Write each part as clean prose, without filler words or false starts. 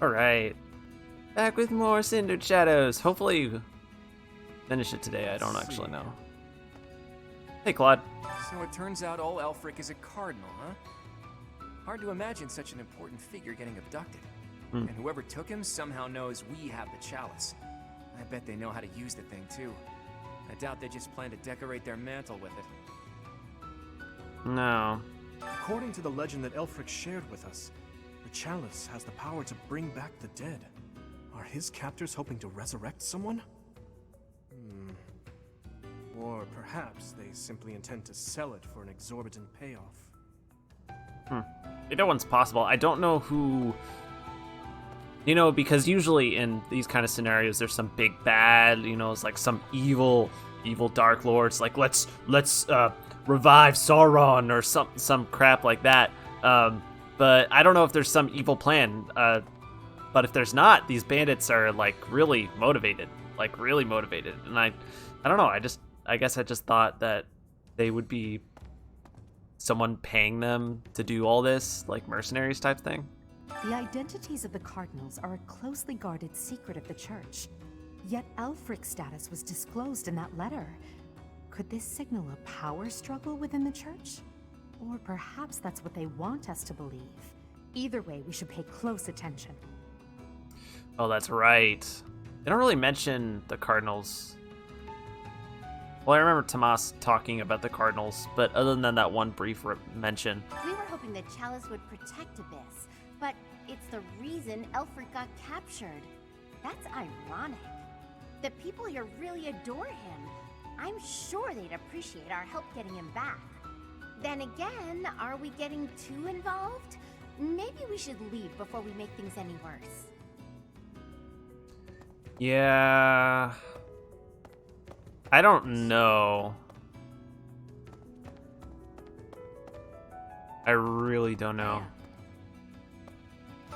Alright. Back with more Cindered Shadows. Hopefully finish it today. I don't actually know. Hey, Claude. So it turns out old Elfric is a cardinal, huh? Hard to imagine such an important figure getting abducted. And whoever took him somehow knows we have the chalice. I bet they know how to use the thing, too. I doubt they just plan to decorate their mantle with it. No. According to the legend that Elfric shared with us, the chalice has the power to bring back the dead. Are his captors hoping to resurrect someone? Or perhaps they simply intend to sell it for an exorbitant payoff. Either one's possible. I don't know who... You know, because usually in these kind of scenarios, there's some big bad, you know, it's like some evil Dark Lords, like let's revive Sauron or some crap like that. But I don't know if there's some evil plan. But if there's not, these bandits are like really motivated, and I don't know. I guess I just thought that they would be someone paying them to do all this, like mercenaries type thing. The identities of the cardinals are a closely guarded secret of the church. Yet Elfric's status was disclosed in that letter. Could this signal a power struggle within the church? Or perhaps that's what they want us to believe. Either way, we should pay close attention. Oh, that's right. They don't really mention the cardinals. Well, I remember Tomas talking about the cardinals, but other than that one brief mention. We were hoping the chalice would protect Abyss, but it's the reason Elfric got captured. That's ironic. The people here really adore him. I'm sure they'd appreciate our help getting him back. Then again, are we getting too involved? Maybe we should leave before we make things any worse. Yeah... I don't know. I really don't know.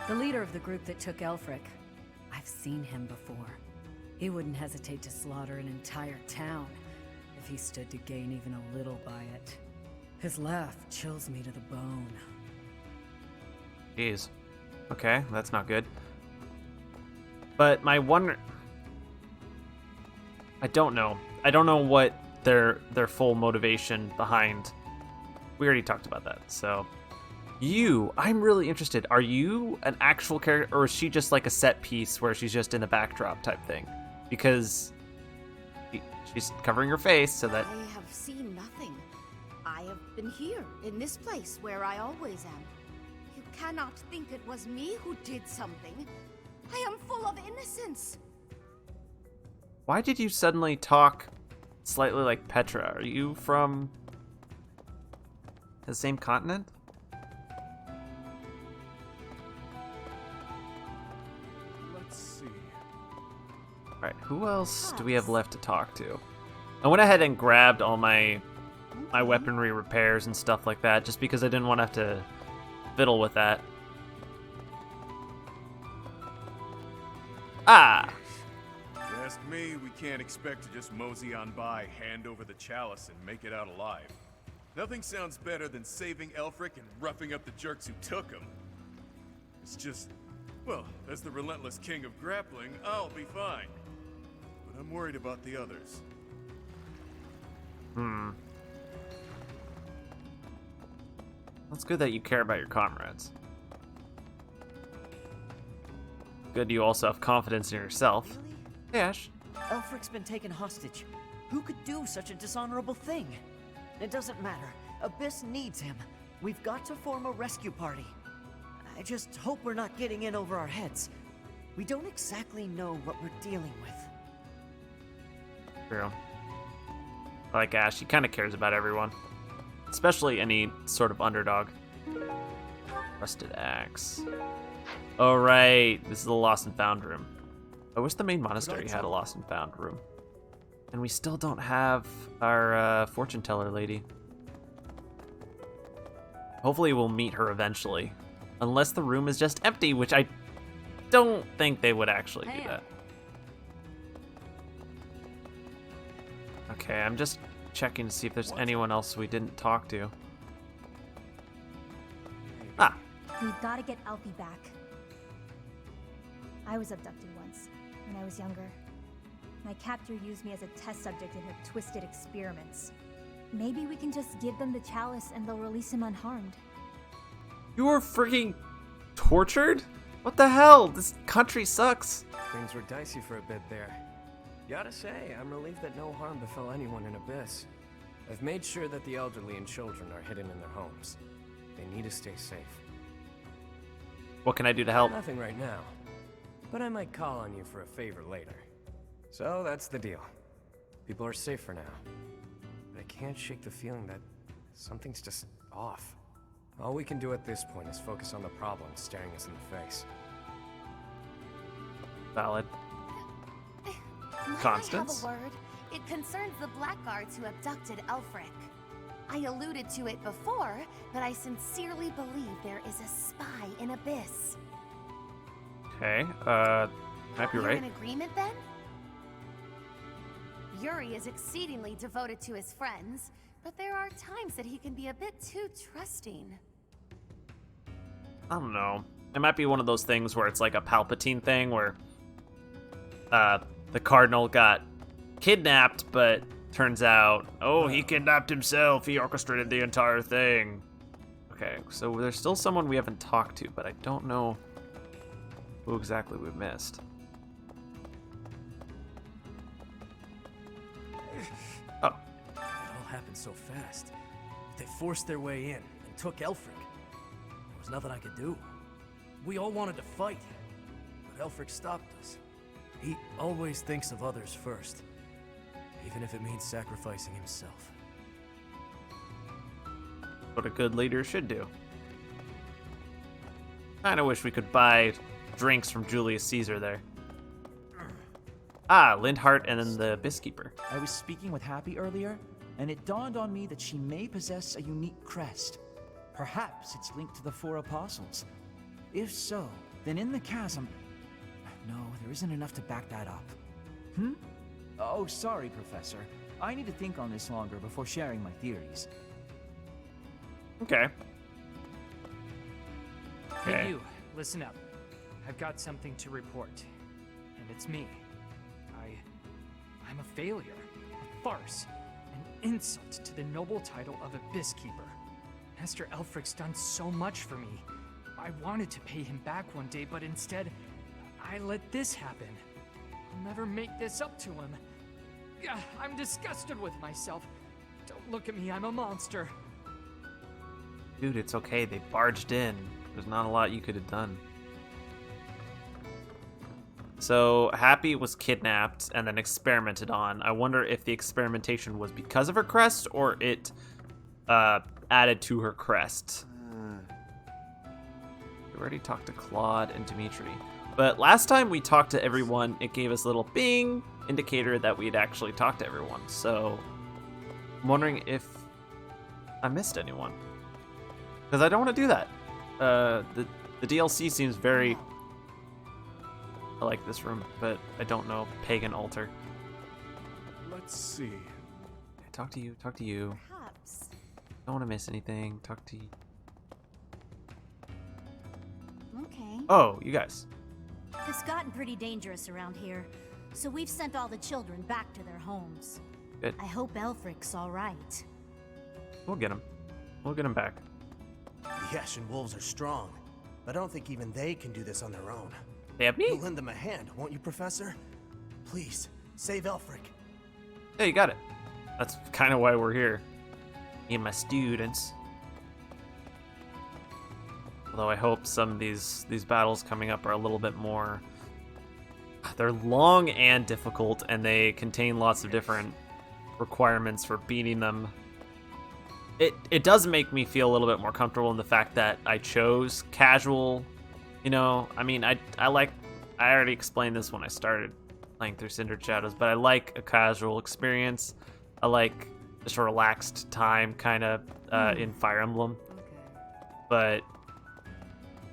The leader of the group that took Elfric. I've seen him before. He wouldn't hesitate to slaughter an entire town if he stood to gain even a little by it. His laugh chills me to the bone. Jeez. Okay, that's not good. But my one... I don't know. I don't know what their full motivation behind... We already talked about that, so... I'm really interested. Are you an actual character, or is she just like a set piece where she's just in the backdrop type thing? Because she's covering her face so that... I have seen nothing. I have been here, in this place, where I always am. You cannot think it was me who did something. I am full of innocence. Why did you suddenly talk slightly like Petra? Are you from the same continent? Let's see. Alright, who else do we have left to talk to? I went ahead and grabbed all my weaponry repairs and stuff like that, just because I didn't want to have to fiddle with that. Ah! Ask me, we can't expect to just mosey on by, hand over the chalice, and make it out alive. Nothing sounds better than saving Elfric and roughing up the jerks who took him. It's just, well, as the relentless king of grappling, I'll be fine. But I'm worried about the others. It's good that you care about your comrades. Good you also have confidence in yourself. Hey, Ash. Elfric's been taken hostage. Who could do such a dishonorable thing? It doesn't matter. Abyss needs him. We've got to form a rescue party. I just hope we're not getting in over our heads. We don't exactly know what we're dealing with. True. I like Ash. He kind of cares about everyone. Especially any sort of underdog. Rusted axe. Oh, right. This is the lost and found room. I wish the main monastery had a lost and found room. And we still don't have our fortune teller lady. Hopefully we'll meet her eventually. Unless the room is just empty, which I don't think they would actually do that. Okay, I'm just checking to see if there's anyone else we didn't talk to. Ah! We've got to get Alfie back. I was abducted once, when I was younger. My captor used me as a test subject in her twisted experiments. Maybe we can just give them the chalice and they'll release him unharmed. You were freaking tortured? What the hell? This country sucks. Things were dicey for a bit there. Gotta say, I'm relieved that no harm befell anyone in Abyss. I've made sure that the elderly and children are hidden in their homes. They need to stay safe. What can I do to help? Nothing right now, but I might call on you for a favor later. So that's the deal. People are safe for now, but I can't shake the feeling that something's just off. All we can do at this point is focus on the problem staring us in the face. Valid. Might Constance? I have a word? It concerns the blackguards who abducted Elfric. I alluded to it before, but I sincerely believe there is a spy in Abyss. Okay, might be You're right. in agreement then? Yuri is exceedingly devoted to his friends, but there are times that he can be a bit too trusting. I don't know. It might be one of those things where it's like a Palpatine thing where the Cardinal got kidnapped, but turns out, oh, he kidnapped himself. He orchestrated the entire thing. Okay, so there's still someone we haven't talked to, but I don't know who exactly we missed. Oh, It all happened so fast. They forced their way in and took Elfric. There was nothing I could do. We all wanted to fight, but Elfric stopped us. He always thinks of others first, even if it means sacrificing himself. what a good leader should do. Kinda wish we could buy drinks from Julius Caesar there. Ah, Lindhart and then the Abysskeeper. I was speaking with Happy earlier, and it dawned on me that she may possess a unique crest. Perhaps it's linked to the Four Apostles. If so, then in the chasm... No, there isn't enough to back that up. Oh, sorry, Professor. I need to think on this longer before sharing my theories. Okay. Hey you, listen up. I've got something to report. And it's me. I'm a failure. A farce. An insult to the noble title of Abysskeeper. Master Elfric's done so much for me. I wanted to pay him back one day, but instead, I let this happen. I'll never make this up to him. I'm disgusted with myself. Don't look at me, I'm a monster. Dude, it's okay. They barged in. There's not a lot you could have done. So, Happy was kidnapped and then experimented on. I wonder if the experimentation was because of her crest or it added to her crest. We already talked to Claude and Dimitri. But last time we talked to everyone, it gave us a little bing indicator that we had actually talked to everyone. So, I'm wondering if I missed anyone. Because I don't want to do that. The DLC seems very... I like this room, but I don't know. Pagan altar. Let's see. Talk to you, talk to you. Perhaps. Don't want to miss anything. Talk to you. Okay. Oh, you guys. It's gotten pretty dangerous around here, so we've sent all the children back to their homes. Good. I hope Elfric's all right. We'll get him. We'll get him back. The Ashen Wolves are strong, but I don't think even they can do this on their own. They have me? You'll lend them a hand, won't you, Professor? Please, save Elfric. Yeah, you got it. That's kind of why we're here. Me and my students. Although I hope some of these battles coming up are a little bit more... They're long and difficult, and they contain lots of different requirements for beating them. It does make me feel a little bit more comfortable in the fact that I chose casual. You know, I mean, I already explained this when I started playing through Cindered Shadows, but I like a casual experience. I like just a relaxed time kind of in Fire Emblem. But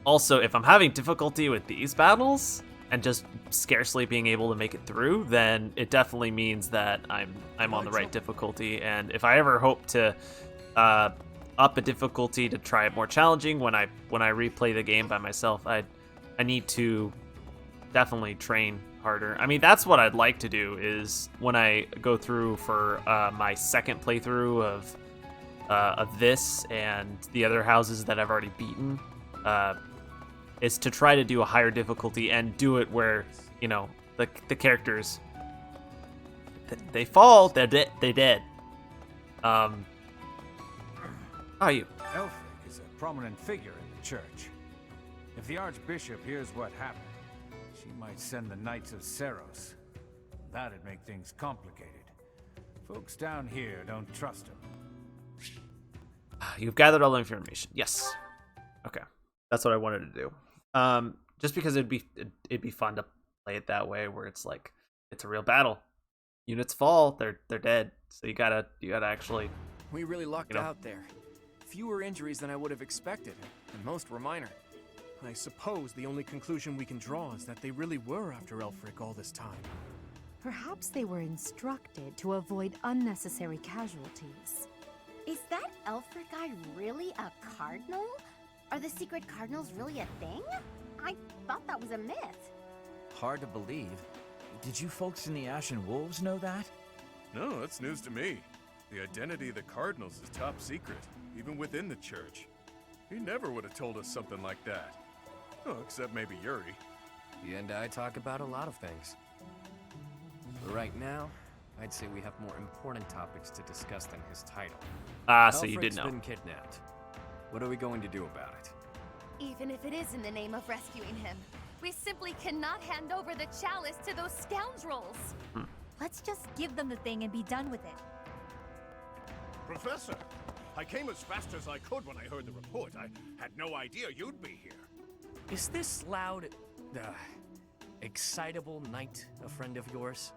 also, if I'm having difficulty with these battles and just scarcely being able to make it through, then it definitely means that I'm on the right difficulty. And if I ever hope to up a difficulty to try it more challenging when I replay the game by myself, I need to definitely train harder. I mean, that's what I'd like to do is when I go through for my second playthrough of this and the other houses that I've already beaten, is to try to do a higher difficulty and do it where, you know, the characters, they fall, they're dead. How are you? Elfric is a prominent figure in the church. If the Archbishop hears what happened, she might send the Knights of Seros. That'd make things complicated. Folks down here don't trust him. You've gathered all the information. Yes. Okay. That's what I wanted to do. Just because it'd be fun to play it that way, where it's like it's a real battle. Units fall, they're dead. So you gotta actually. We really lucked out there. Fewer injuries than I would have expected, and most were minor. I suppose the only conclusion we can draw is that they really were after Elfric all this time. Perhaps they were instructed to avoid unnecessary casualties. Is that Elfric guy really a cardinal? Are the secret cardinals really a thing? I thought that was a myth. Hard to believe. Did you folks in the Ashen Wolves know that? No, that's news to me. The identity of the Cardinals is top secret, even within the church. He never would have told us something like that. Oh, except maybe Yuri. He and I talk about a lot of things. But right now, I'd say we have more important topics to discuss than his title. So you did know. Elfric's been kidnapped. What are we going to do about it? Even if it is in the name of rescuing him, we simply cannot hand over the chalice to those scoundrels. Let's just give them the thing and be done with it. Professor, I came as fast as I could when I heard the report. I had no idea you'd be here. Is this loud, excitable knight a friend of yours?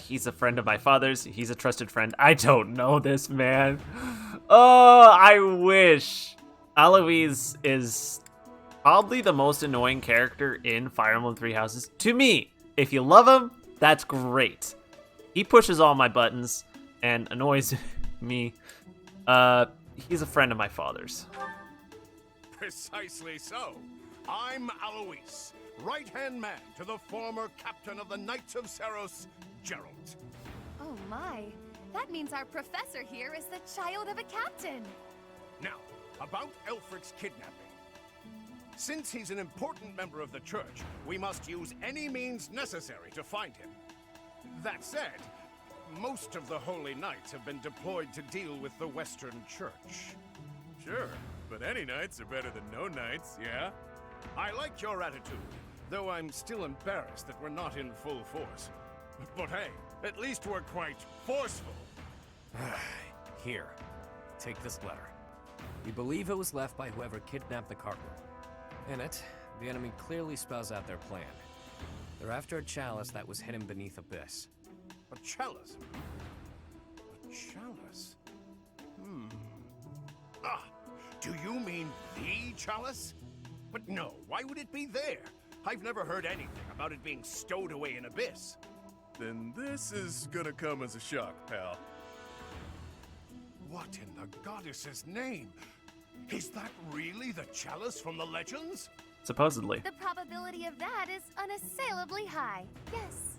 He's a friend of my father's. He's a trusted friend. I don't know this man. Oh, I wish. Alois is probably the most annoying character in Fire Emblem Three Houses. To me, if you love him, that's great. He pushes all my buttons and annoys me. He's a friend of my father's. Precisely so. I'm Alois, right-hand man to the former captain of the Knights of Seros, Geralt. Oh my, that means our professor here is the child of a captain. Now, about Elfric's kidnapping. Since he's an important member of the church, we must use any means necessary to find him. That said, most of the Holy Knights have been deployed to deal with the Western Church. Sure, but any knights are better than no knights, yeah? I like your attitude, though I'm still embarrassed that we're not in full force. But hey, at least we're quite forceful. Here, take this letter. We believe it was left by whoever kidnapped the Cardinal. In it, the enemy clearly spells out their plan. They're after a chalice that was hidden beneath Abyss. A chalice? A chalice? Ah, do you mean the chalice? But no, why would it be there? I've never heard anything about it being stowed away in Abyss. Then this is gonna come as a shock, pal. What in the goddess's name? Is that really the chalice from the legends? Supposedly. The probability of that is unassailably high. Yes.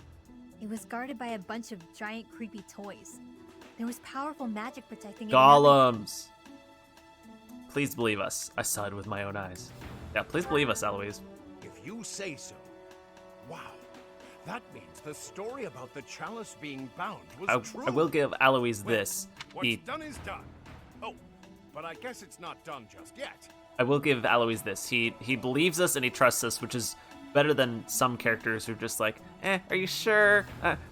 It was guarded by a bunch of giant creepy toys. There was powerful magic protecting it. Golems. Please believe us. I saw it with my own eyes. Yeah, please believe us, Alois. If you say so. Wow. That means the story about the chalice being bound was true. I will give Alois this. What's done is done. Oh, but I guess it's not done just yet. I will give Alois this. He believes us and he trusts us, which is better than some characters who are just like, are you sure?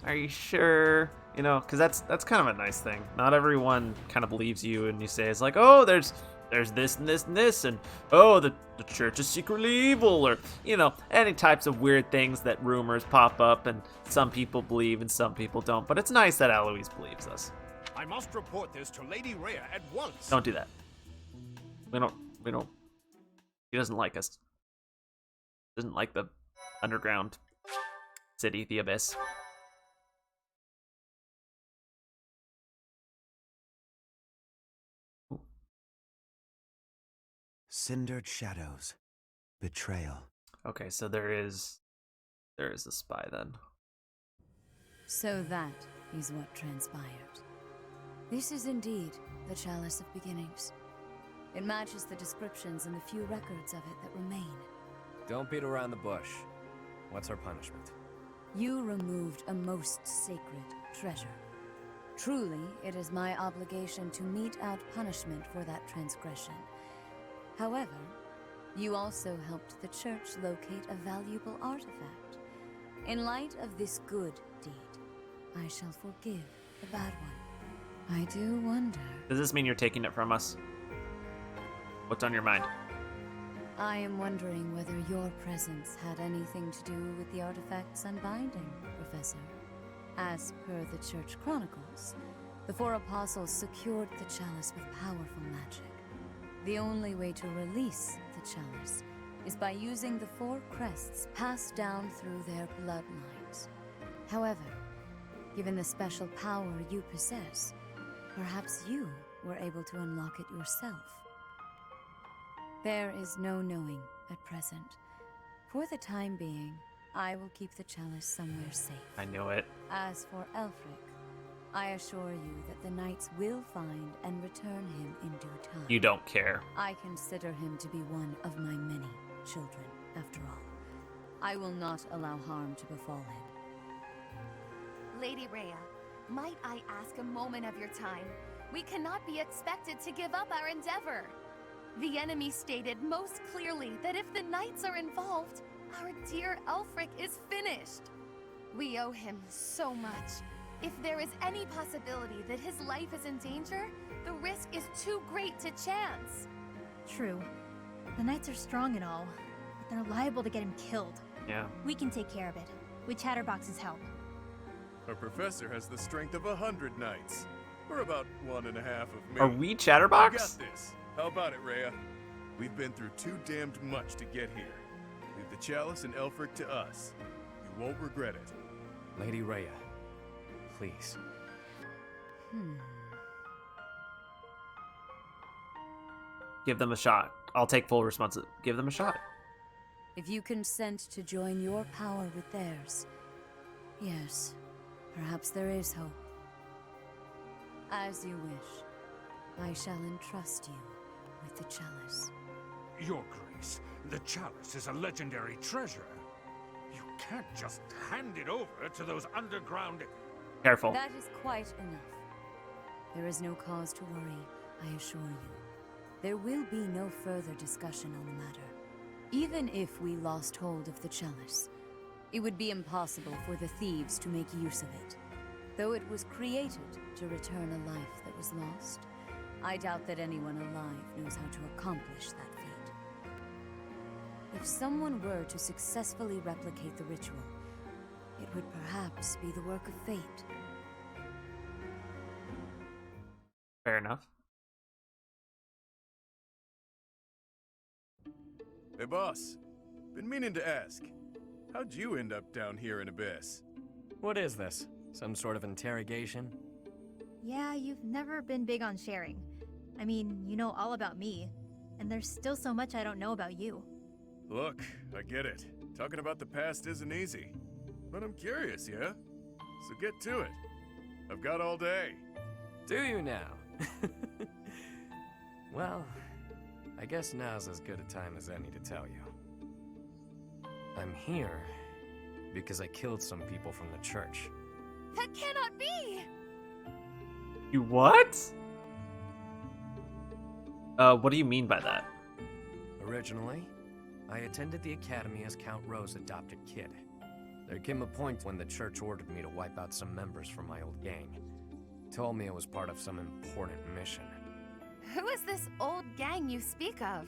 Are you sure? You know, because that's kind of a nice thing. Not everyone kind of believes you, and you say it's like, oh, there's this and this and this, and oh, the church is secretly evil, or you know, any types of weird things that rumors pop up, and some people believe and some people don't. But it's nice that Alois believes us. I must report this to Lady Rhea at once. Don't do that. We don't. He doesn't like us. Doesn't like the underground city, the Abyss. Cindered Shadows. Betrayal. Okay, so there is a spy then. So that is what transpired. This is indeed the Chalice of Beginnings. It matches the descriptions and the few records of it that remain. Don't beat around the bush. What's our punishment? You removed a most sacred treasure. Truly, it is my obligation to mete out punishment for that transgression. However, you also helped the church locate a valuable artifact. In light of this good deed, I shall forgive the bad one. I do wonder... Does this mean you're taking it from us? What's on your mind? I am wondering whether your presence had anything to do with the artifact's unbinding, Professor. As per the Church Chronicles, the four apostles secured the chalice with powerful magic. The only way to release the chalice is by using the four crests passed down through their bloodlines. However, given the special power you possess, perhaps you were able to unlock it yourself. There is no knowing at present. For the time being, I will keep the chalice somewhere safe. I knew it. As for Elfric, I assure you that the knights will find and return him in due time. You don't care. I consider him to be one of my many children, after all. I will not allow harm to befall him. Lady Rhea, might I ask a moment of your time? We cannot be expected to give up our endeavor. The enemy stated most clearly that if the knights are involved, our dear Elfric is finished. We owe him so much. If there is any possibility that his life is in danger, the risk is too great to chance. True. The knights are strong and all, but they're liable to get him killed. Yeah. We can take care of it, with Chatterbox's help. Our professor has the strength of 100 knights. We're about 1.5 of me. Are we Chatterbox? We got this. How about it, Rhea? We've been through too damned much to get here. Leave the chalice and Elfric to us. You won't regret it. Lady Rhea, please. Give them a shot. I'll take full responsibility. Give them a shot. If you consent to join your power with theirs, yes, perhaps there is hope. As you wish, I shall entrust you with the chalice. Your Grace, the chalice is a legendary treasure. You can't just hand it over to those underground... Careful. That is quite enough. There is no cause to worry, I assure you. There will be no further discussion on the matter. Even if we lost hold of the chalice, it would be impossible for the thieves to make use of it. Though it was created to return a life that was lost, I doubt that anyone alive knows how to accomplish that feat. If someone were to successfully replicate the ritual, it would perhaps be the work of fate. Fair enough. Hey, boss. Been meaning to ask. How'd you end up down here in Abyss? What is this? Some sort of interrogation? Yeah, you've never been big on sharing. I mean, you know all about me, and there's still so much I don't know about you. Look, I get it. Talking about the past isn't easy. But I'm curious, yeah? So get to it. I've got all day. Do you now? Well, I guess now's as good a time as any to tell you. I'm here because I killed some people from the church. That cannot be! You what? What do you mean by that? Originally, I attended the academy as Count Rowe's adopted kid. There came a point when the church ordered me to wipe out some members from my old gang. Told me it was part of some important mission. Who is this old gang you speak of?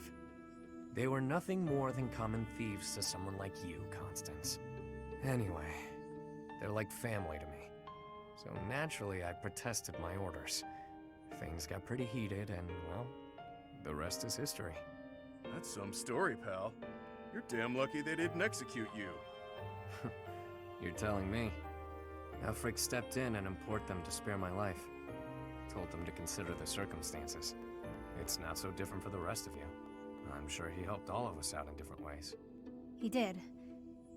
They were nothing more than common thieves to someone like you, Constance. Anyway, they're like family to me. So naturally, I protested my orders. Things got pretty heated and, well, the rest is history. That's some story, pal. You're damn lucky they didn't execute you. You're telling me. Elfric stepped in and implored them to spare my life. Told them to consider the circumstances. It's not so different for the rest of you. I'm sure he helped all of us out in different ways. He did.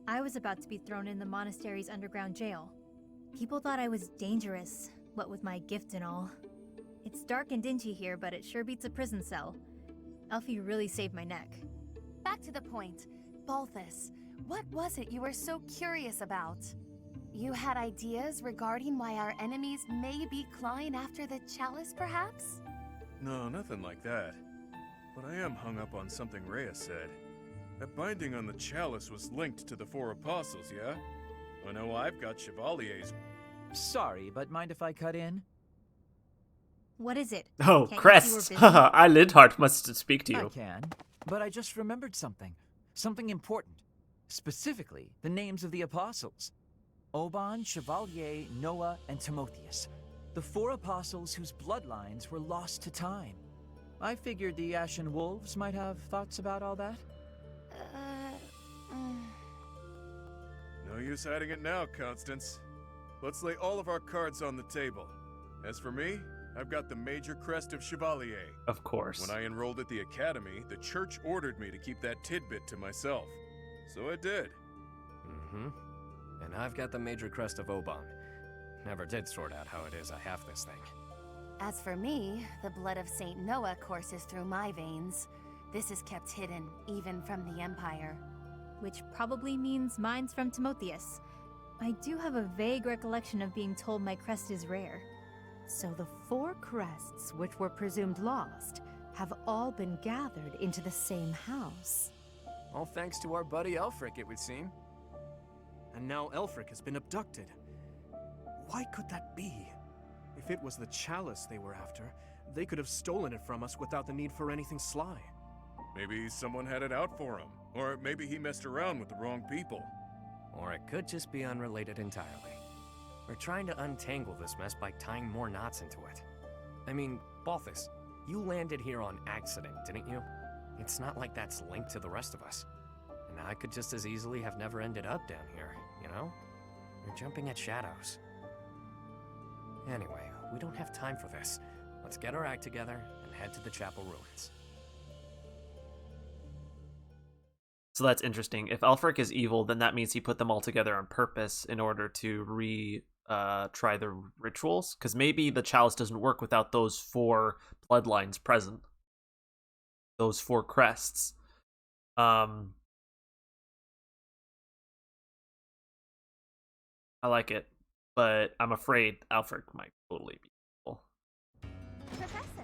I was about to be thrown in the monastery's underground jail. People thought I was dangerous, what with my gift and all. It's dark and dingy here, but it sure beats a prison cell. Elfie really saved my neck. Back to the point. Balthus, what was it you were so curious about? You had ideas regarding why our enemies may be clawing after the chalice, perhaps? No, nothing like that. But I am hung up on something Rhea said. That binding on the chalice was linked to the Four Apostles, yeah? I know I've got Chevalier's. Sorry, but mind if I cut in? What is it? Oh, Can't you crests. see we're busy? I Lindhart must speak to you. I can, but I just remembered something. Something important. Specifically, the names of the apostles. Oban, Chevalier, Noah, and Timotheus. The 4 apostles whose bloodlines were lost to time. I figured the Ashen Wolves might have thoughts about all that. No use hiding it now, Constance. Let's lay all of our cards on the table. As for me, I've got the major crest of Chevalier. Of course. When I enrolled at the academy, the church ordered me to keep that tidbit to myself. So I did. And I've got the major crest of Oban. Never did sort out how it is I have this thing. As for me, the blood of Saint Noah courses through my veins. This is kept hidden, even from the Empire. Which probably means mine's from Timotheus. I do have a vague recollection of being told my crest is rare. So the 4 crests, which were presumed lost, have all been gathered into the same house. All thanks to our buddy Elfric, it would seem. And now Elfric has been abducted. Why could that be? If it was the chalice they were after, they could have stolen it from us without the need for anything sly. Maybe someone had it out for him. Or maybe he messed around with the wrong people. Or it could just be unrelated entirely. We're trying to untangle this mess by tying more knots into it. I mean, Balthus, you landed here on accident, didn't you? It's not like that's linked to the rest of us. And I could just as easily have never ended up down here, you know? You're jumping at shadows. Anyway, we don't have time for this. Let's get our act together and head to the chapel ruins. So that's interesting. If Elfric is evil, then that means he put them all together on purpose in order to try the rituals. Because maybe the chalice doesn't work without those 4 bloodlines present. Those 4 crests. I like it, but I'm afraid Elfric might totally be evil. Professor.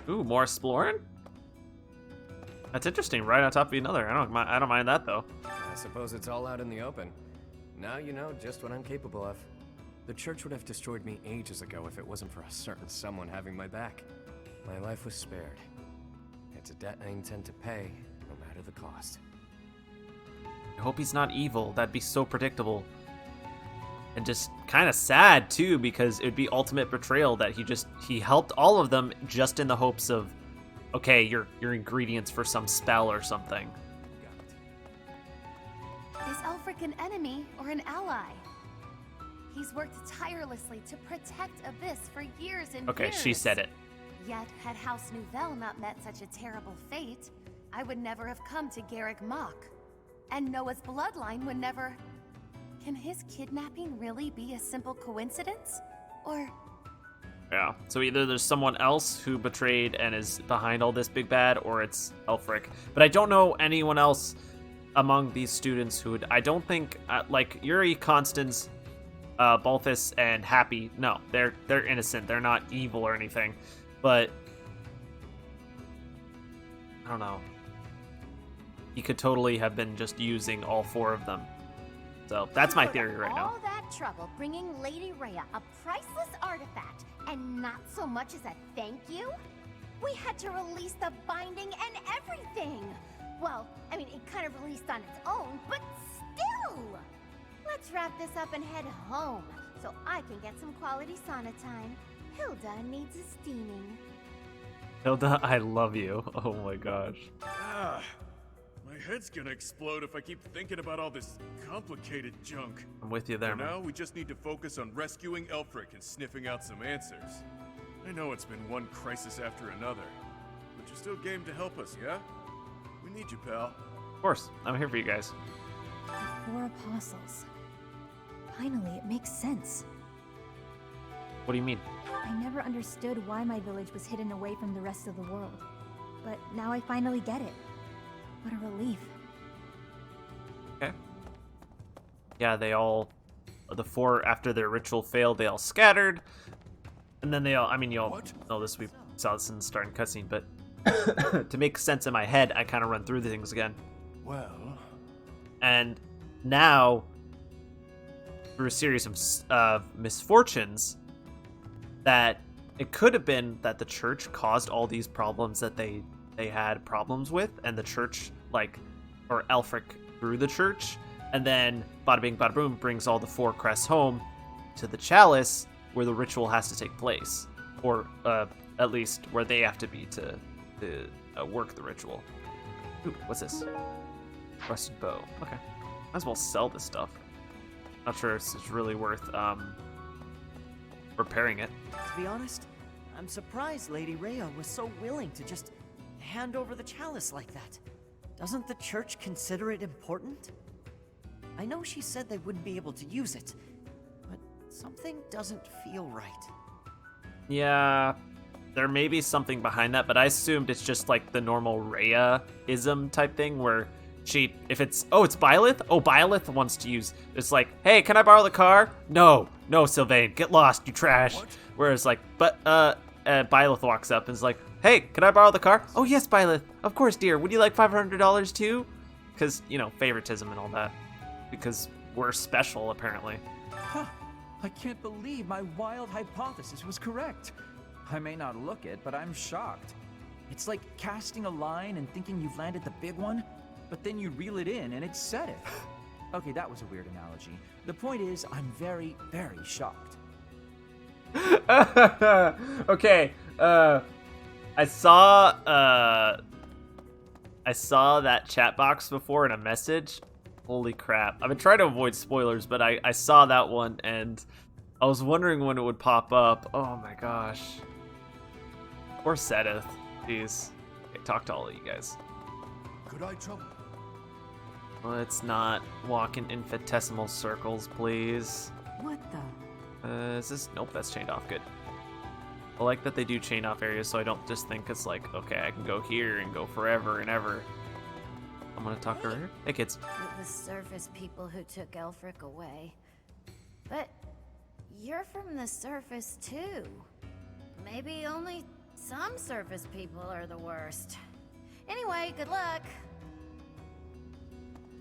Ooh, more exploring? That's interesting, right on top of another. I don't mind that, though. I suppose it's all out in the open. Now you know just what I'm capable of. The church would have destroyed me ages ago if it wasn't for a certain someone having my back. My life was spared. It's a debt I intend to pay, no matter the cost. I hope he's not evil. That'd be so predictable. And just kind of sad, too, because it would be ultimate betrayal that he helped all of them just in the hopes of, okay, your ingredients for some spell or something. Is Elfric an enemy or an ally? He's worked tirelessly to protect Abyss for years and years. Okay, she said it. Yet, had House Nouvelle not met such a terrible fate, I would never have come to Garrick Mach. And Noah's bloodline would never... Can his kidnapping really be a simple coincidence? Or... Yeah, so either there's someone else who betrayed and is behind all this big bad, or it's Elfric. But I don't know anyone else among these students who would... I don't think, like, Yuri, Constance, Balthus, and Happy, no, they're innocent. They're not evil or anything. But... I don't know. He could totally have been just using all 4 of them. So that's my theory right now. All that trouble bringing Lady Rhea a priceless artifact, and not so much as a thank you? We had to release the binding and everything! Well, I mean, it kind of released on its own, but still! Let's wrap this up and head home, so I can get some quality sauna time. Hilda needs a steaming. Hilda, I love you. Oh my gosh. My head's gonna explode if I keep thinking about all this complicated junk. I'm with you there, For man. now, we just need to focus on rescuing Elfric and sniffing out some answers. I know it's been one crisis after another, but you're still game to help us, yeah? We need you, pal. Of course, I'm here for you guys. The 4 apostles. Finally, it makes sense. What do you mean? I never understood why my village was hidden away from the rest of the world. But now I finally get it. What a relief. Okay. Yeah, they all, the 4, after their ritual failed, they all scattered. And then they all, I mean, you all know this, we saw this in the starting cutscene, but to make sense in my head, I kind of run through the things again. Well... And now, through a series of misfortunes, that it could have been that the church caused all these problems that they had problems with, and the church, like, or Aelfric through the church, and then bada bing bada boom brings all the 4 crests home to the chalice where the ritual has to take place, or at least where they have to be to work the ritual. Ooh, what's this? Rusted bow. Okay, might as well sell this stuff. Not sure if it's really worth repairing it. To be honest, I'm surprised Lady Rhea was so willing to just hand over the chalice like that. Doesn't the church consider it important? I know she said they wouldn't be able to use it, but something doesn't feel right. Yeah, there may be something behind that, but I assumed it's just like the normal Rhea-ism type thing where she, if it's, oh, it's Byleth? Oh, Byleth wants to use, it's like, hey, can I borrow the car? No, Sylvain, get lost, you trash. What? Whereas like, but Byleth walks up and is like, hey, can I borrow the car? Oh, yes, Byleth, of course, dear. Would you like $500 too? Because, you know, favoritism and all that. Because we're special, apparently. Huh. I can't believe my wild hypothesis was correct. I may not look it, but I'm shocked. It's like casting a line and thinking you've landed the big one, but then you reel it in and it's set it. Okay, that was a weird analogy. The point is, I'm very, very shocked. Okay, I saw that chat box before in a message. Holy crap. I've been trying to avoid spoilers, but I saw that one and I was wondering when it would pop up. Oh my gosh. Poor Sedith. Jeez. Okay, talk to all of you guys. Could I trouble? Let's not walk in infinitesimal circles, please. What the? Is this? Nope, that's chained off. Good. I like that they do chain off areas so I don't just think it's like, okay, I can go here and go forever and ever. I'm gonna talk to her. Hey, kids. The surface people who took Aelfric away. But you're from the surface too. Maybe only some surface people are the worst. Anyway, good luck.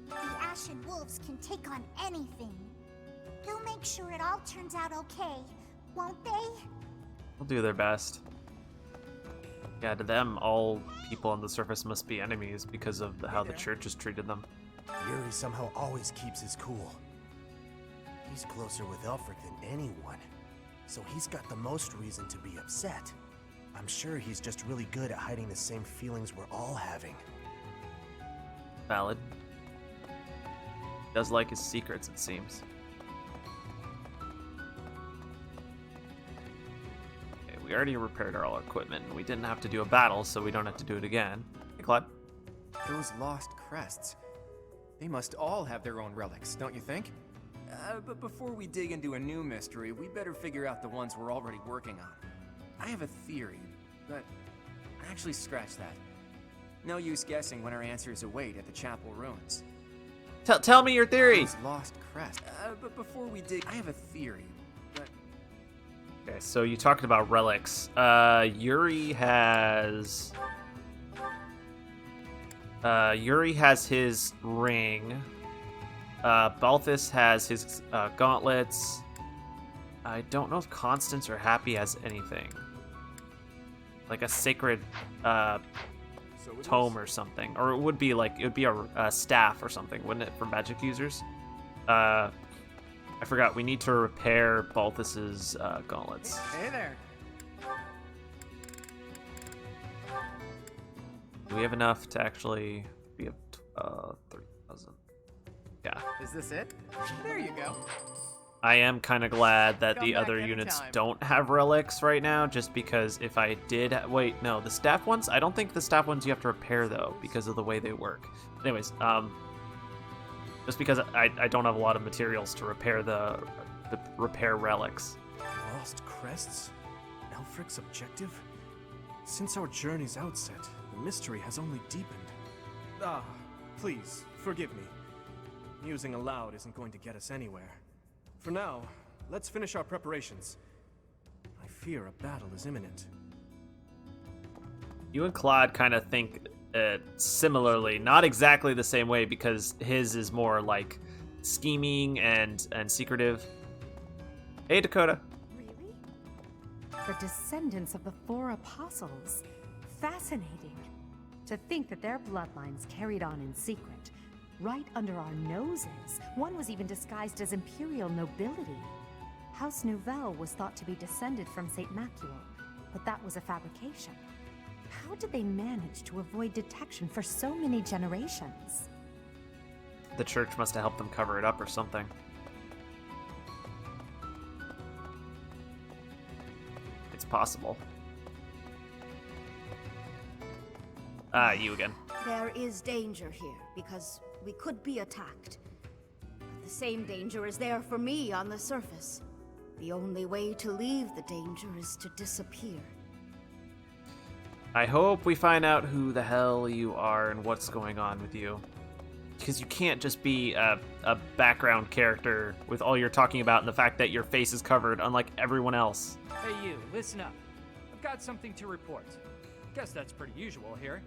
The Ashen Wolves can take on anything. They'll make sure it all turns out okay, won't they? They'll do their best. Yeah, to them, all people on the surface must be enemies because of how the church has treated them. Yuri somehow always keeps his cool. He's closer with Aelfric than anyone, so he's got the most reason to be upset. I'm sure he's just really good at hiding the same feelings we're all having. Valid. Does like his secrets, it seems. Okay, we already repaired all our equipment, and we didn't have to do a battle, so we don't have to do it again. Hey, Claude. Those lost crests. They must all have their own relics, don't you think? But before we dig into a new mystery, we better figure out the ones we're already working on. I have a theory, but actually scratch that. No use guessing when our answers await at the chapel ruins. Tell me your theory! Those lost crests. But before we dig, I have a theory, but... Okay, so you talked about relics. Yuri has his ring. Balthus has his gauntlets. I don't know if Constance or Happy has anything. Like a sacred tome or something. Or it would be a staff or something, wouldn't it, for magic users? I forgot, we need to repair Balthus's gauntlets. Hey there. Do we have enough to actually be up 30,000? Yeah. Is this it? There you go. I am kind of glad that Come the back other units anytime. don't have relics right now, just because if I did... Wait, no, the staff ones? I don't think the staff ones you have to repair, though, because of the way they work. Anyways, just because I don't have a lot of materials to repair the repair relics. Lost crests? Elfric's objective? Since our journey's outset, the mystery has only deepened. Ah, please, forgive me. Musing aloud isn't going to get us anywhere. For now, let's finish our preparations. I fear a battle is imminent. You and Claude kind of think similarly, not exactly the same way, because his is more like scheming and secretive. Hey, Dakota. Really? The descendants of the four apostles. Fascinating. To think that their bloodlines carried on in secret. Right under our noses. One was even disguised as imperial nobility. House Nouvelle was thought to be descended from St. Macuel, but that was a fabrication. How did they manage to avoid detection for so many generations? The church must have helped them cover it up or something. It's possible. You again. There is danger here, because we could be attacked. But the same danger is there for me on the surface. The only way to leave the danger is to disappear. I hope we find out who the hell you are and what's going on with you. Because you can't just be a background character with all you're talking about and the fact that your face is covered, unlike everyone else. Hey you, listen up. I've got something to report. Guess that's pretty usual here.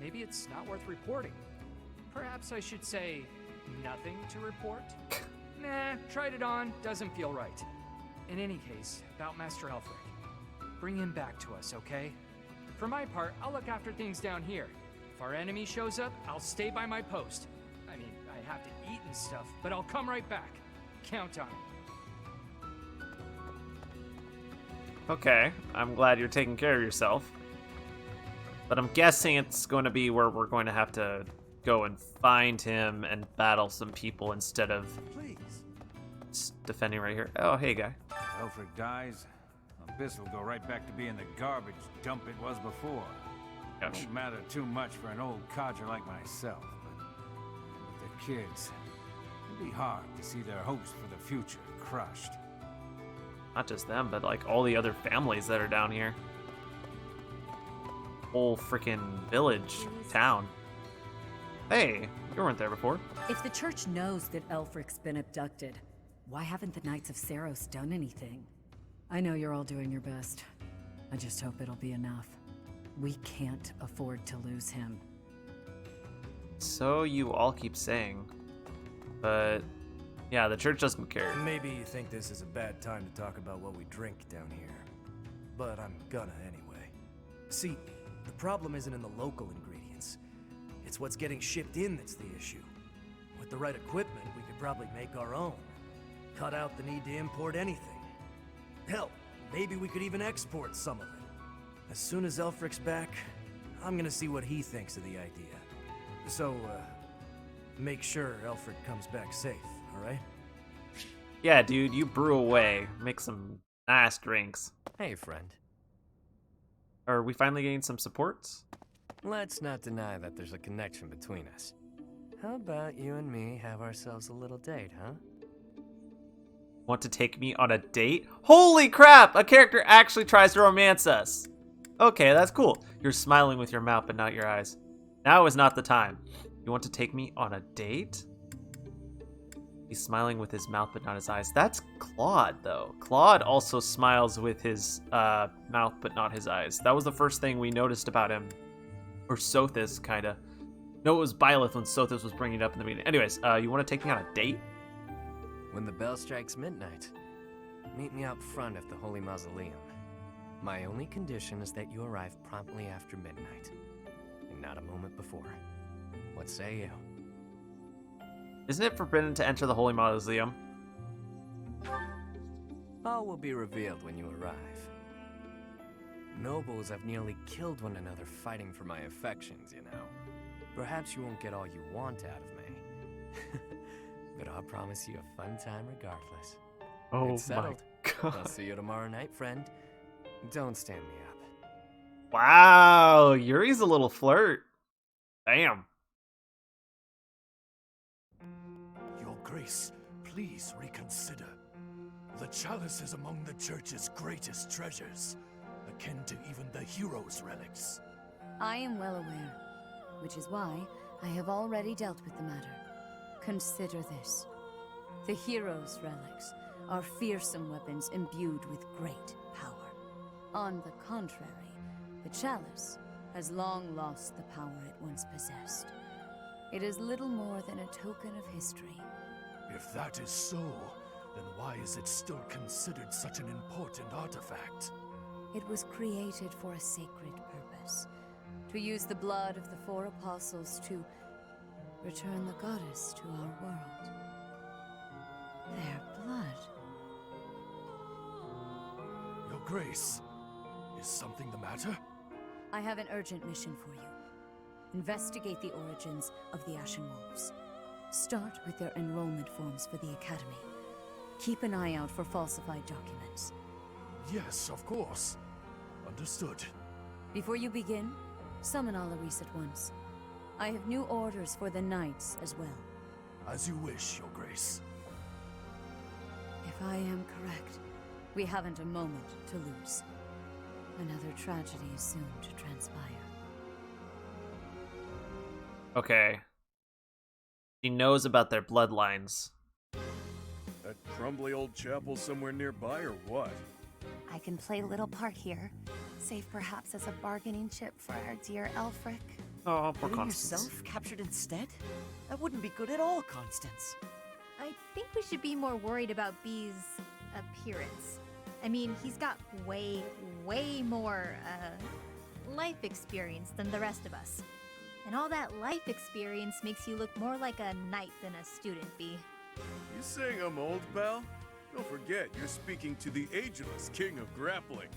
Maybe it's not worth reporting. Perhaps I should say nothing to report? Nah, tried it on, doesn't feel right. In any case, about Master Elfric. Bring him back to us, okay? For my part, I'll look after things down here. If our enemy shows up, I'll stay by my post. I mean, I have to eat and stuff, but I'll come right back. Count on it. Okay, I'm glad you're taking care of yourself. But I'm guessing it's going to be where we're going to have to go and find him and battle some people instead of just defending right here. Oh, hey, guy. Elfric dies, Abyss will go right back to being the garbage dump it was before. It won't matter too much for an old codger like myself, but with the kids, it'd be hard to see their hopes for the future crushed. Not just them, but like all the other families that are down here. Whole freaking village, town. Hey, you weren't there before. If the church knows that Elfric's been abducted, why haven't the Knights of Saros done anything? I know you're all doing your best. I just hope it'll be enough. We can't afford to lose him. So you all keep saying. But yeah, the church doesn't care. Maybe you think this is a bad time to talk about what we drink down here. But I'm gonna anyway. See, the problem isn't in the local ingredients. It's what's getting shipped in that's the issue. With the right equipment, we could probably make our own. Cut out the need to import anything. Hell, maybe we could even export some of it. As soon as Elfric's back, I'm gonna see what he thinks of the idea. So, make sure Elfric comes back safe, alright? Yeah, dude, you brew away. Make some nice drinks. Hey, friend. Are we finally getting some supports? Let's not deny that there's a connection between us. How about you and me have ourselves a little date, huh? Want to take me on a date? Holy crap! A character actually tries to romance us. Okay, that's cool. You're smiling with your mouth but not your eyes. Now is not the time. You want to take me on a date? He's smiling with his mouth but not his eyes. That's Claude, though. Claude also smiles with his mouth but not his eyes. That was the first thing we noticed about him. Or Sothis, kind of. No, it was Byleth when Sothis was bringing it up in the meeting. Anyways, you want to take me on a date? When the bell strikes midnight, meet me out front at the Holy Mausoleum. My only condition is that you arrive promptly after midnight, and not a moment before. What say you? Isn't it forbidden to enter the Holy Mausoleum? All will be revealed when you arrive. Nobles have nearly killed one another fighting for my affections, you know. Perhaps you won't get all you want out of me. But I'll promise you a fun time regardless. Oh It's my settled. god. I'll see you tomorrow night, friend. Don't stand me up. Wow, Yuri's a little flirt. Damn. Your Grace, please reconsider. The chalice is among the church's greatest treasures, akin to even the hero's relics. I am well aware, which is why I have already dealt with the matter. Consider this. The hero's relics are fearsome weapons imbued with great power. On the contrary, the chalice has long lost the power it once possessed. It is little more than a token of history. If that is so, then why is it still considered such an important artifact? It was created for a sacred purpose. To use the blood of the four apostles to return the goddess to our world. Their blood. Your Grace, is something the matter? I have an urgent mission for you. Investigate the origins of the Ashen Wolves. Start with their enrollment forms for the Academy. Keep an eye out for falsified documents. Yes, of course. Understood. Before you begin, summon Alaris at once. I have new orders for the Knights as well. As you wish, Your Grace. If I am correct, we haven't a moment to lose. Another tragedy is soon to transpire. Okay. He knows about their bloodlines. That crumbly old chapel somewhere nearby, or what? I can play a little part here, save perhaps as a bargaining chip for our dear Elfric. Oh, poor Getting Constance. yourself captured instead? That wouldn't be good at all, Constance. I think we should be more worried about B's appearance. I mean, he's got way more, life experience than the rest of us. And all that life experience makes you look more like a knight than a student, B. You saying I'm old, pal? Don't forget, you're speaking to the ageless king of grappling.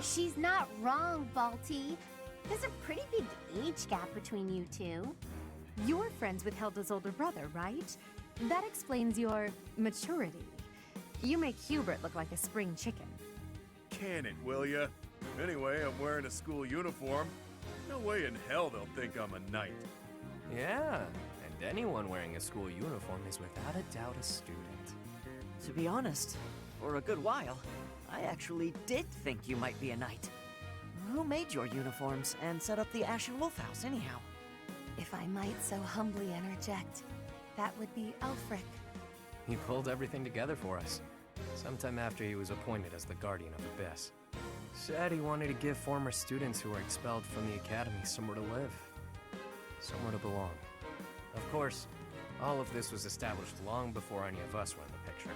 She's not wrong, Balti. There's a pretty big age gap between you two. You're friends with Hilda's older brother, right? That explains your maturity. You make Hubert look like a spring chicken. Can it, will ya? Anyway, I'm wearing a school uniform. No way in hell they'll think I'm a knight. Yeah, and anyone wearing a school uniform is without a doubt a student. To be honest, for a good while, I actually did think you might be a knight. Who made your uniforms and set up the Ashen Wolf House, anyhow? If I might so humbly interject, that would be Elfric. He pulled everything together for us, sometime after he was appointed as the Guardian of Abyss. Said he wanted to give former students who were expelled from the Academy somewhere to live, somewhere to belong. Of course, all of this was established long before any of us were in the picture.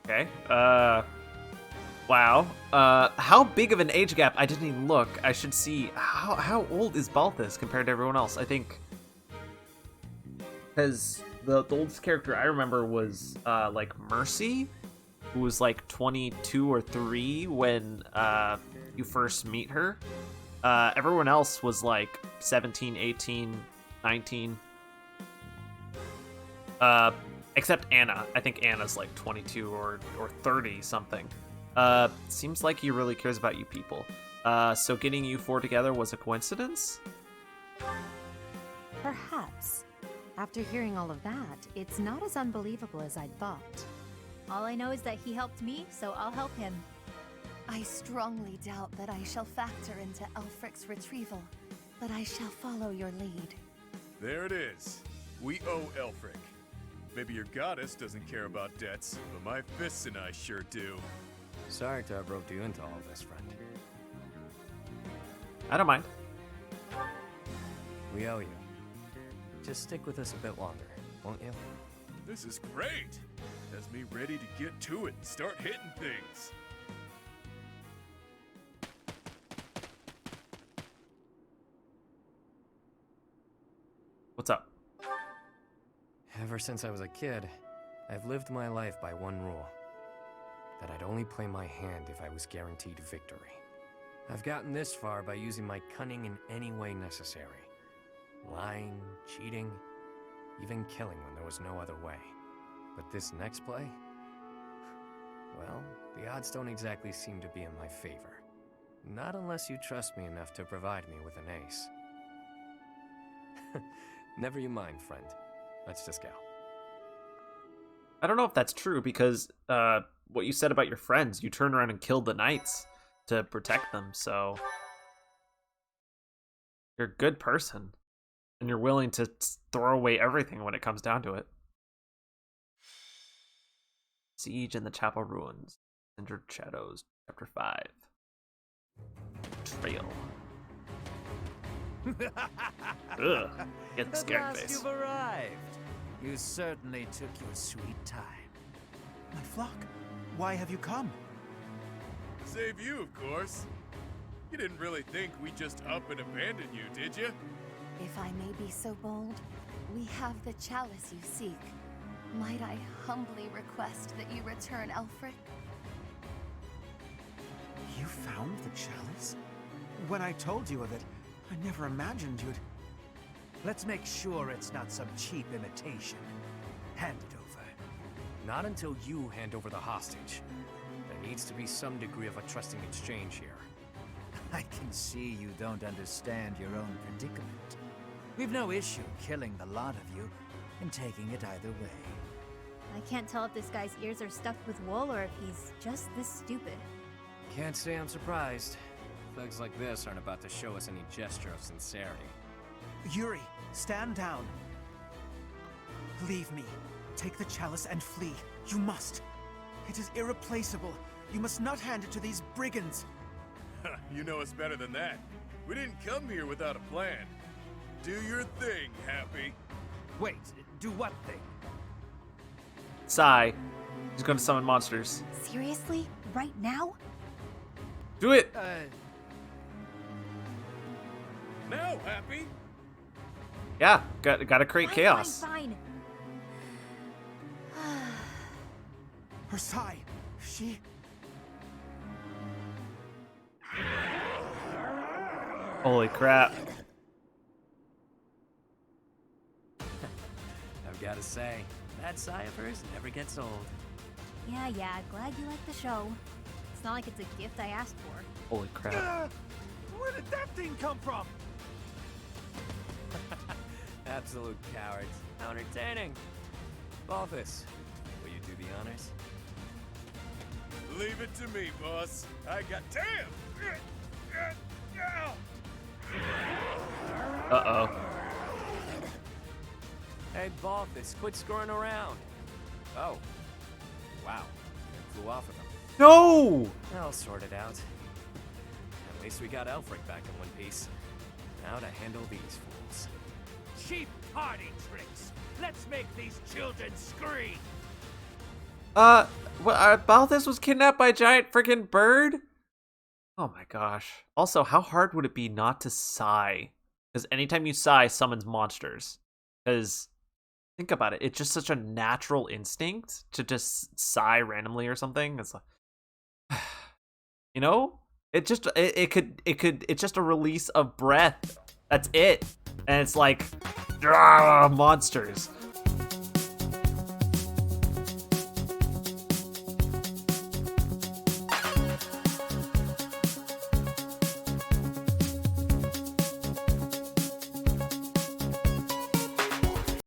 Okay. Wow. How big of an age gap? I didn't even look. I should see. How old is Balthus compared to everyone else? I think. Because the oldest character I remember was, like, Mercy, who was, like, 22 or 3 when, you first meet her. Everyone else was, like, 17, 18, 19. Except Anna. I think Anna's like 22 or 30 something. Seems like he really cares about you people. So getting you four together was a coincidence? Perhaps. After hearing all of that, it's not as unbelievable as I'd thought. All I know is that he helped me, so I'll help him. I strongly doubt that I shall factor into Elfric's retrieval, but I shall follow your lead. There it is. We owe Elfric. Maybe your goddess doesn't care about debts, but my fists and I sure do. Sorry to have roped you into all this, friend. I don't mind. We owe you. Just stick with us a bit longer, won't you? This is great! Has me ready to get to it and start hitting things. What's up? Ever since I was a kid, I've lived my life by one rule. That I'd only play my hand if I was guaranteed victory. I've gotten this far by using my cunning in any way necessary. Lying, cheating, even killing when there was no other way. But this next play? Well, the odds don't exactly seem to be in my favor. Not unless you trust me enough to provide me with an ace. Never you mind, friend. Let's just go. I don't know if that's true because what you said about your friends, you turned around and killed the knights to protect them, so you're a good person and you're willing to throw away everything when it comes down to it. Siege in the Chapel Ruins, Cindered Shadows, Chapter 5. Trail. Ugh, get the scared At last face. you've arrived. You certainly took your sweet time. My flock, why have you come? Save you, of course. You didn't really think we'd just up and abandon you, did you? If I may be so bold, we have the chalice you seek. Might I humbly request that you return Elfric? You found the chalice? When I told you of it, I never imagined you'd... Let's make sure it's not some cheap imitation. Hand it over. Not until you hand over the hostage. There needs to be some degree of a trusting exchange here. I can see you don't understand your own predicament. We've no issue killing the lot of you and taking it either way. I can't tell if this guy's ears are stuffed with wool or if he's just this stupid. Can't say I'm surprised. Thugs like this aren't about to show us any gesture of sincerity. Yuri, stand down. Leave me. Take the chalice and flee. You must. It is irreplaceable. You must not hand it to these brigands. You know us better than that. We didn't come here without a plan. Do your thing, Happy. Wait, do what thing? Sigh. He's going to summon monsters. Seriously? Right now? Do it! Now, Happy. Yeah, gotta create chaos. Fine. Her Sai, she... Holy crap. I've got to say, that sigh of hers never gets old. Yeah, glad you like the show. It's not like it's a gift I asked for. Holy crap. Where did that thing come from? Absolute cowards. How entertaining. Balthus, will you do the honors? Leave it to me, boss. I got... Damn! Uh-oh. Hey, Balthus, quit screwing around. Oh. Wow. You flew off of them. No! I'll sort it out. At least we got Elfric back in one piece. Now to handle these fools. Cheap party tricks. Let's make these children scream. Balthus was kidnapped by a giant freaking bird? Oh my gosh. Also, how hard would it be not to sigh? Because anytime you sigh, summons monsters. Because, think about it, it's just such a natural instinct to just sigh randomly or something. It's like, you know? It's just a release of breath. That's it. And it's like, monsters.